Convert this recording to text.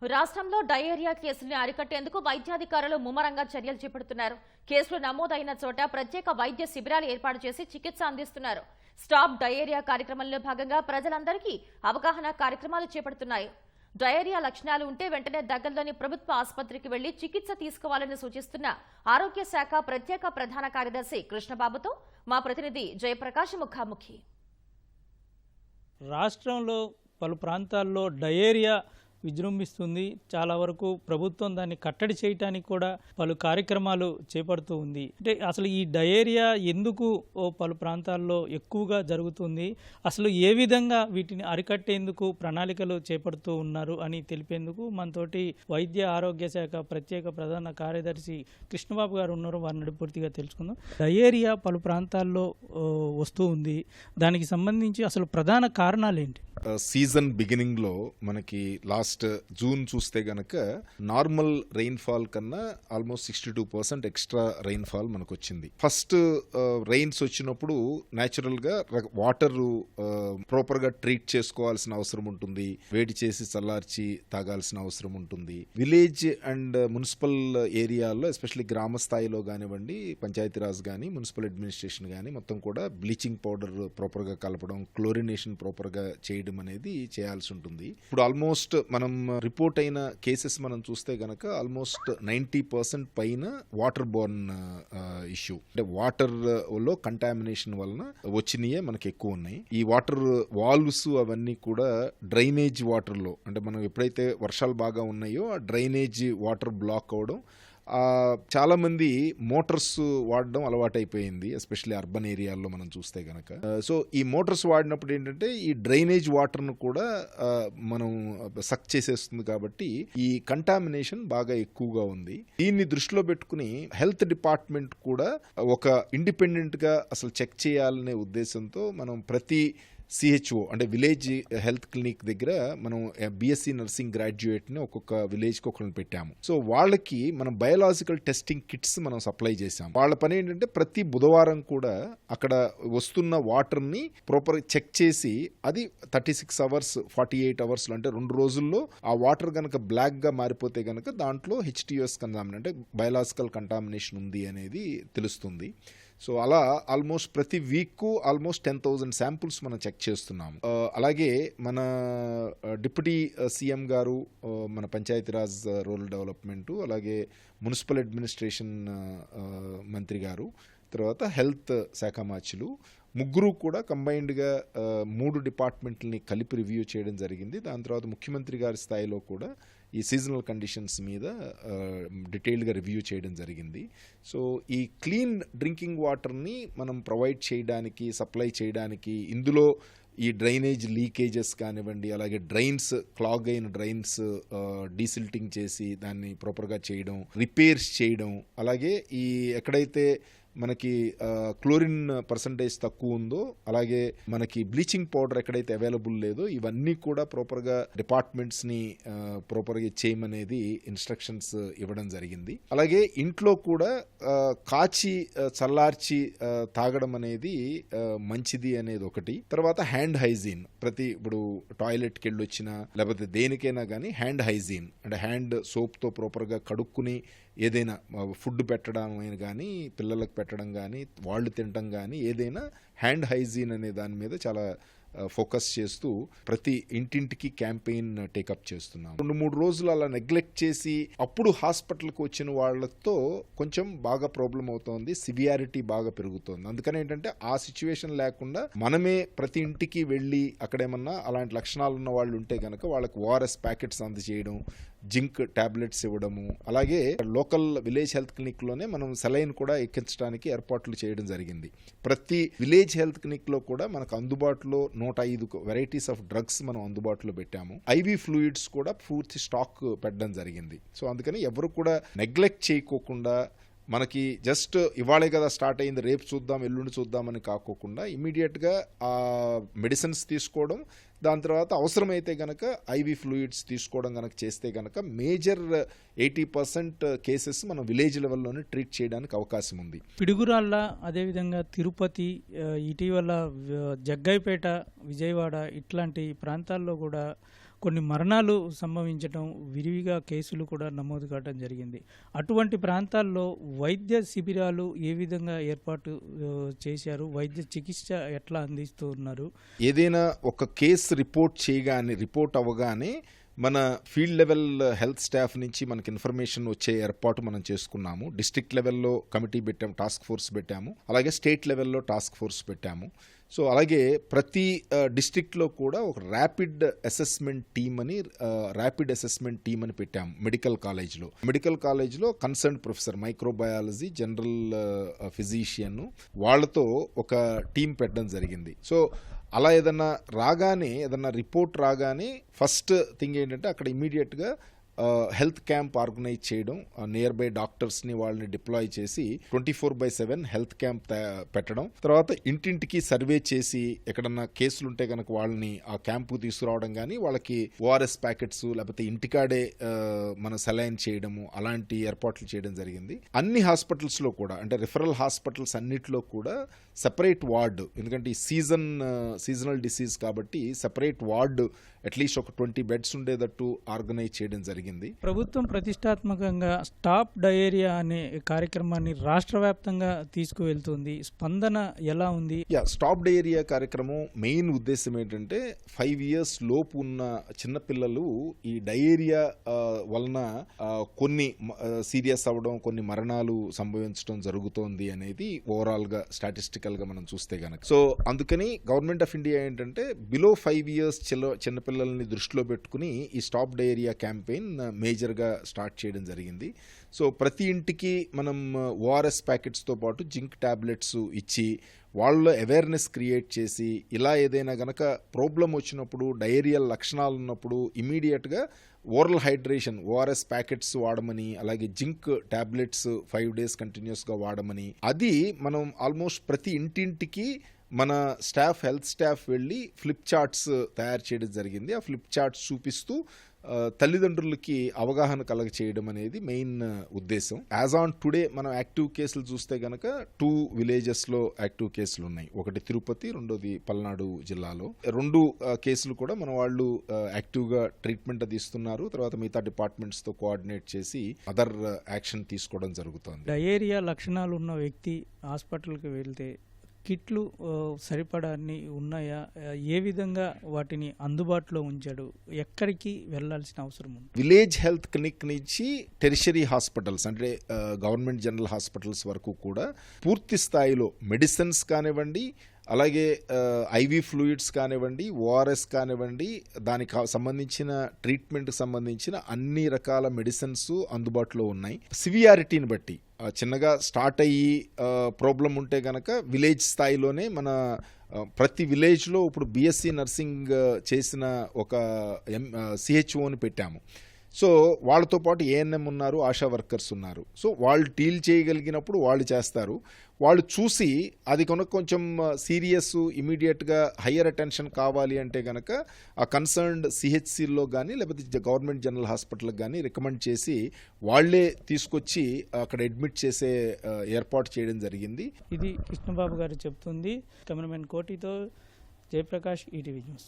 రాష్ట్రంలో డయేరియా కేసుల్ని అరికట్టేందుకు వైద్యాధికారులు ముమ్మరంగా చర్యలు చేపడుతున్నారు. కేసులు నమోదైన చోట ప్రత్యేక వైద్య శిబిరాలు ఏర్పాటు చేసి చికిత్స అందిస్తున్నారు. స్టాప్ డయేరియా కార్యక్రమంలో భాగంగా ప్రజలందరికీ అవగాహన కార్యక్రమాలు చేపడుతున్నాయి. డయేరియా లక్షణాలు ఉంటే వెంటనే దగ్గరలోని ప్రభుత్వ ఆసుపత్రికి వెళ్లి చికిత్స తీసుకోవాలని సూచిస్తున్న ఆరోగ్య శాఖ ప్రత్యేక ప్రధాన కార్యదర్శి కృష్ణబాబుతో మా ప్రతినిధి జయప్రకాష్ ముఖాముఖి. రాష్ట్రంలో పలు ప్రాంతాల్లో డయేరియా విజృంభిస్తుంది. చాలా వరకు ప్రభుత్వం దాన్ని కట్టడి చేయడానికి కూడా పలు కార్యక్రమాలు చేపడుతూ ఉంది. అంటే అసలు ఈ డయేరియా ఎందుకు పలు ప్రాంతాల్లో ఎక్కువగా జరుగుతుంది, అసలు ఏ విధంగా వీటిని అరికట్టేందుకు ప్రణాళికలు చేపడుతూ ఉన్నారు అని తెలిపేందుకు మనతోటి వైద్య ఆరోగ్య శాఖ ప్రత్యేక ప్రధాన కార్యదర్శి కృష్ణబాబు గారు ఉన్నారు. వారిని పూర్తిగా తెలుసుకుందాం. డయేరియా పలు ప్రాంతాల్లో వస్తూ ఉంది. దానికి సంబంధించి అసలు ప్రధాన కారణాలు ఏంటి? సీజన్ బిగినింగ్ లో మనకి లాస్ట్ జూన్ చూస్తే గనక నార్మల్ రెయిన్ఫాల్ కన్నా ఆల్మోస్ట్ 62% ఎక్స్ట్రా రెయిన్ఫాల్ మనకు వచ్చింది. ఫస్ట్ రెయిన్స్ వచ్చినప్పుడు న్యాచురల్ గా వాటర్ ప్రాపర్ గా ట్రీట్ చేసుకోవాల్సిన అవసరం ఉంటుంది, వేడి చేసి చల్లార్చి తాగాల్సిన అవసరం ఉంటుంది. విలేజ్ అండ్ మున్సిపల్ ఏరియాల్లో ఎస్పెషల్లీ గ్రామ స్థాయిలో కానివ్వండి, పంచాయతీరాజ్ కానీ మున్సిపల్ అడ్మినిస్ట్రేషన్ కానీ మొత్తం కూడా బ్లీచింగ్ పౌడర్ ప్రాపర్ గా కలపడం, క్లోరినేషన్ ప్రాపర్ గా చేయడం అనేది చేయాల్సి ఉంటుంది. ఇప్పుడు ఆల్మోస్ట్ మనం రిపోర్ట్ అయిన కేసెస్ మనం చూస్తే గనక ఆల్మోస్ట్ 90% పైన వాటర్ బోర్న్ ఇష్యూ, అంటే వాటర్ లో కంటామినేషన్ వలన వచ్చినాయే మనకి ఎక్కువ ఉన్నాయి. ఈ వాటర్ వాల్వ్స్ అవన్నీ కూడా డ్రైనేజ్ వాటర్ లో, అంటే మనం ఎప్పుడైతే వర్షాలు బాగా ఉన్నాయో ఆ డ్రైనేజ్ వాటర్ బ్లాక్ అవడం, చాలా మంది మోటార్స్ వాడడం అలవాటైపోయింది, ఎస్పెషల్లీ అర్బన్ ఏరియాల్లో మనం చూస్తే గనక. సో ఈ మోటార్స్ వాడినప్పుడు ఏంటంటే ఈ డ్రైనేజ్ వాటర్ను కూడా మనం సక్ చేసేస్తుంది, కాబట్టి ఈ కంటామినేషన్ బాగా ఎక్కువగా ఉంది. దీన్ని దృష్టిలో పెట్టుకుని హెల్త్ డిపార్ట్మెంట్ కూడా ఒక ఇండిపెండెంట్ గా అసలు చెక్ చేయాలనే ఉద్దేశంతో మనం ప్రతి సిహెచ్ఓ అంటే విలేజ్ హెల్త్ క్లినిక్ దగ్గర మనం బిఎస్సి నర్సింగ్ గ్రాడ్యుయేట్ ని ఒక్కొక్క విలేజ్ కి ఒకరిని పెట్టాము. సో వాళ్ళకి మనం బయోలాజికల్ టెస్టింగ్ కిట్స్ మనం సప్లై చేసాం. వాళ్ళ పని ఏంటంటే ప్రతి బుధవారం కూడా అక్కడ వస్తున్న వాటర్ ని ప్రాపర్ చెక్ చేసి, అది 36 అవర్స్ 48 అవర్స్ అంటే 2 రోజుల్లో ఆ వాటర్ గనక బ్లాక్ గా మారిపోతే గనక దాంట్లో హెచ్టిఎస్ కంటామినేషన్ అంటే బయోలాజికల్ కంటామినేషన్ ఉంది అనేది తెలుస్తుంది. సో అలా ఆల్మోస్ట్ ప్రతి వీక్ ఆల్మోస్ట్ 10,000 శాంపుల్స్ మనం చెక్ చేస్తున్నాము. అలాగే మన డిప్యూటీ సీఎం గారు, మన పంచాయతీరాజ్ రూరల్ డెవలప్మెంట్, అలాగే మున్సిపల్ అడ్మినిస్ట్రేషన్ మంత్రి గారు, తర్వాత హెల్త్ శాఖ మార్చులు ముగ్గురు కూడా కంబైన్డ్గా 3 డిపార్ట్మెంట్లని కలిపి రివ్యూ చేయడం జరిగింది. దాని తర్వాత ముఖ్యమంత్రి గారి స్థాయిలో కూడా ఈ సీజనల్ కండిషన్స్ మీద డీటెయిల్డ్గా రివ్యూ చేయడం జరిగింది. సో ఈ క్లీన్ డ్రింకింగ్ వాటర్ని మనం ప్రొవైడ్ చేయడానికి, సప్లై చేయడానికి, ఇందులో ఈ డ్రైనేజ్ లీకేజెస్ కానివ్వండి, అలాగే డ్రైన్స్ క్లాగ్ అయిన డ్రైన్స్ డీసిల్టింగ్ చేసి దాన్ని ప్రాపర్గా చేయడం, రిపేర్స్ చేయడం, అలాగే ఈ ఎక్కడైతే మనకి క్లోరిన్ పర్సంటేజ్ తక్కువ ఉందో, అలాగే మనకి బ్లీచింగ్ పౌడర్ ఎక్కడైతే అవైలబుల్ లేదో, ఇవన్నీ కూడా ప్రాపర్గా డిపార్ట్మెంట్స్ని ప్రాపర్గా చేయమనేది ఇన్స్ట్రక్షన్స్ ఇవ్వడం జరిగింది. అలాగే ఇంట్లో కూడా కాచి చల్లార్చి తాగడం అనేది మంచిది అనేది ఒకటి. తర్వాత హ్యాండ్ హైజీన్, ఇప్పుడు టాయిలెట్కి వెళ్ళి వచ్చినా లేకపోతే దేనికైనా కానీ హ్యాండ్ హైజీన్ అంటే హ్యాండ్ సోప్తో ప్రాపర్గా కడుక్కుని ఏదైనా ఫుడ్ పెట్టడం అయినా కానీ, పిల్లలకు పెట్టడం కానీ, వాళ్ళు తినడం కానీ, ఏదైనా హ్యాండ్ హైజీన్ అనే దాని మీద చాలా ఫోకస్ చేస్తూ ప్రతి ఇంటింటికి క్యాంపెయిన్ టేకప్ చేస్తున్నాం. 2-3 రోజులు అలా నెగ్లెక్ట్ చేసి అప్పుడు హాస్పిటల్కి వచ్చిన వాళ్ళతో కొంచెం బాగా ప్రాబ్లం అవుతోంది, సివియారిటీ బాగా పెరుగుతోంది. అందుకని ఏంటంటే ఆ సిచ్యువేషన్ లేకుండా మనమే ప్రతి ఇంటికి వెళ్ళి అక్కడేమన్నా అలాంటి లక్షణాలు ఉన్న వాళ్ళు ఉంటే కనుక వాళ్ళకి ఓఆర్ఎస్ ప్యాకెట్స్ అందజేయడం, జింక్ టాబ్లెట్స్ ఇవ్వడము, అలాగే లోకల్ విలేజ్ హెల్త్ క్లినిక్ లోనే మనం సెలైన్ కూడా ఎక్కించడానికి ఏర్పాట్లు చేయడం జరిగింది. ప్రతి విలేజ్ హెల్త్ క్లినిక్ లో కూడా మనకు అందుబాటులో 105 వెరైటీస్ ఆఫ్ డ్రగ్స్ మనం అందుబాటులో పెట్టాము. ఐవి ఫ్లూయిడ్స్ కూడా పూర్తి స్టాక్ పెట్టడం జరిగింది. సో అందుకని ఎవరు కూడా నెగ్లెక్ట్ చేయకోకుండా, మనకి జస్ట్ ఇవాళే కదా స్టార్ట్ అయింది, రేపు చూద్దాం ఎల్లుండి చూద్దామని కాకోకుండా ఇమీడియట్గా ఆ మెడిసిన్స్ తీసుకోవడం, దాని తర్వాత అవసరమైతే గనక ఐవి ఫ్లూయిడ్స్ తీసుకోవడం గనక చేస్తే గనక మేజర్ 80% కేసెస్ మనం విలేజ్ లెవెల్లోనే ట్రీట్ చేయడానికి అవకాశం ఉంది. పిడుగురాళ్ళ, అదేవిధంగా తిరుపతి, ఇటీవల జగ్గైపేట, విజయవాడ ఇట్లాంటి ప్రాంతాల్లో కూడా కొన్ని మరణాలు సంభవించడం, విరివిగా కేసులు కూడా నమోదు కావడం జరిగింది. అటువంటి ప్రాంతాల్లో వైద్య శిబిరాలు ఏ విధంగా ఏర్పాటు చేశారు? వైద్య చికిత్స ఎట్లా అందిస్తూ ఉన్నారు? ఏదైనా ఒక కేసు రిపోర్ట్ అవ్వగానే మన ఫీల్డ్ లెవెల్ హెల్త్ స్టాఫ్ నుంచి మనకి ఇన్ఫర్మేషన్ వచ్చే ఏర్పాటు మనం చేసుకున్నాము. డిస్ట్రిక్ట్ లెవెల్లో కమిటీ పెట్టాము, టాస్క్ ఫోర్స్ పెట్టాము, అలాగే స్టేట్ లెవెల్లో టాస్క్ ఫోర్స్ పెట్టాము. సో అలాగే ప్రతి డిస్ట్రిక్ట్లో కూడా ఒక ర్యాపిడ్ అసెస్మెంట్ టీమ్ అని పెట్టాము. మెడికల్ కాలేజ్లో concern professor microbiology, general physician వాళ్ళతో ఒక టీం పెట్టడం జరిగింది. సో అలా ఏదన్నా రిపోర్ట్ రాగానే ఫస్ట్ థింగ్ ఏంటంటే అక్కడ ఇమీడియట్గా హెల్త్ క్యాంప్ ఆర్గనైజ్ చేయడం, నియర్ బై డాక్టర్స్ని వాళ్ళని డిప్లాయ్ చేసి 24/7 హెల్త్ క్యాంప్ పెట్టడం, తర్వాత ఇంటింటికి సర్వే చేసి ఎక్కడన్నా కేసులు ఉంటే కనుక వాళ్ళని ఆ క్యాంపు తీసుకురావడం, కానీ వాళ్ళకి ఓఆర్ఎస్ ప్యాకెట్స్ లేకపోతే ఇంటికాడే మన సెలైన్ చేయడము, అలాంటి ఏర్పాట్లు చేయడం జరిగింది. అన్ని హాస్పిటల్స్లో కూడా, అంటే రిఫరల్ హాస్పిటల్స్ అన్నిట్లో కూడా సెపరేట్ వార్డు, ఎందుకంటే ఈ సీజనల్ డిసీజ్ కాబట్టి సెపరేట్ వార్డు అట్లీస్ట్ ఒక 20 బెడ్స్ ఉండేటట్టు ఆర్గనైజ్ చేయడం జరిగింది. ప్రభుత్వం ప్రతిష్టాత్మకంగా స్టాప్ డయేరియా అనే కార్యక్రమాన్ని రాష్ట్ర వ్యాప్తంగా తీసుకువెళ్తుంది. స్పందన ఎలా ఉంది? స్టాప్ డయేరియా కార్యక్రమం మెయిన్ ఉద్దేశం ఏంటంటే 5 years లోపు ఉన్న చిన్నపిల్లలు ఈ డయేరియా వలన కొన్ని సీరియస్ అవ్వడం, కొన్ని మరణాలు సంభవించడం జరుగుతోంది అనేది ఓవరాల్ గా స్టాటిస్టికల్ గా మనం చూస్తే గనక. సో అందుకని గవర్నమెంట్ ఆఫ్ ఇండియా ఏంటంటే బిలో 5 years చిన్నపిల్లల్ని దృష్టిలో పెట్టుకుని ఈ స్టాప్ డయేరియా క్యాంపెయిన్ మేజర్గా స్టార్ట్ చేయడం జరిగింది. సో ప్రతి ఇంటికి మనం ఓఆర్ఎస్ ప్యాకెట్స్తో పాటు జింక్ టాబ్లెట్స్ ఇచ్చి వాళ్ళలో అవేర్నెస్ క్రియేట్ చేసి, ఇలా ఏదైనా గనక ప్రాబ్లం వచ్చినప్పుడు, డయేరియల్ లక్షణాలు ఉన్నప్పుడు ఇమీడియట్గా ఓరల్ హైడ్రేషన్ ఓఆర్ఎస్ ప్యాకెట్స్ వాడమని, అలాగే జింక్ టాబ్లెట్స్ 5 days కంటిన్యూస్గా వాడమని, అది మనం ఆల్మోస్ట్ ప్రతి ఇంటింటికి మన హెల్త్ స్టాఫ్ వెళ్ళి ఫ్లిప్ చార్ట్స్ తయారు చేయడం జరిగింది. ఆ ఫ్లిప్ చార్ట్స్ చూపిస్తూ తల్లిదండ్రులకి అవగాహన కలగ చేయడం అనేది మెయిన్ ఉద్దేశం. యాజ్ ఆన్ టుడే మనం యాక్టివ్ కేసులు చూస్తే కనుక 2 villagesలో యాక్టివ్ కేసులు ఉన్నాయి. ఒకటి తిరుపతి, రెండోది పల్నాడు జిల్లాలో. 2 కేసులు కూడా మన వాళ్ళు యాక్టివ్గా ట్రీట్మెంట్ అది ఇస్తున్నారు. తర్వాత మిగతా డిపార్ట్మెంట్స్తో కోఆర్డినేట్ చేసి అదర్ యాక్షన్ తీసుకోవడం జరుగుతుంది. డయేరియా లక్షణాలు ఉన్న వ్యక్తి హాస్పిటల్కి వెళ్తే కిట్లు సరిపడా అన్ని ఉన్నాయా? ఏ విధంగా వాటిని అందుబాటులో ఉంచాడు? ఎక్కడికి వెళ్ళాల్సిన అవసరం ఉంది? విలేజ్ హెల్త్ క్లినిక్ నుంచి టెరిషరీ హాస్పిటల్స్, అంటే గవర్నమెంట్ జనరల్ హాస్పిటల్స్ వరకు కూడా పూర్తి స్థాయిలో మెడిసిన్స్ కానివ్వండి, అలాగే ఐవీ ఫ్లూయిడ్స్ కానివ్వండి, ఓఆర్ఎస్ కానివ్వండి, దానికి సంబంధించిన ట్రీట్మెంట్కి సంబంధించిన అన్ని రకాల మెడిసిన్స్ అందుబాటులో ఉన్నాయి. సివియారిటీని బట్టి చిన్నగా స్టార్ట్ అయ్యి ప్రాబ్లం ఉంటే కనుక విలేజ్ స్థాయిలోనే మన ప్రతి విలేజ్లో ఇప్పుడు బిఎస్సి నర్సింగ్ చేసిన ఒక సిహెచ్ఓని పెట్టాము. సో వాళ్ళతో పాటు ఏఎన్ఎం ఉన్నారు, ఆశా వర్కర్స్ ఉన్నారు. సో వాళ్ళు డీల్ చేయగలిగినప్పుడు వాళ్ళు చేస్తారు. వాళ్ళు చూసి అది కనుక కొంచెం సీరియస్, ఇమీడియట్గా హయ్యర్ అటెన్షన్ కావాలి అంటే కనుక ఆ కన్సర్న్డ్ సిహెచ్సిలో కానీ లేకపోతే గవర్నమెంట్ జనరల్ హాస్పిటల్కి కానీ రికమెండ్ చేసి వాళ్లే తీసుకొచ్చి అక్కడ అడ్మిట్ చేసే ఏర్పాటు చేయడం జరిగింది. ఇది కృష్ణబాబు గారు చెప్తుంది. కెమెరామెన్ కోటితో జయప్రకాష్, ఈటీవీ న్యూస్.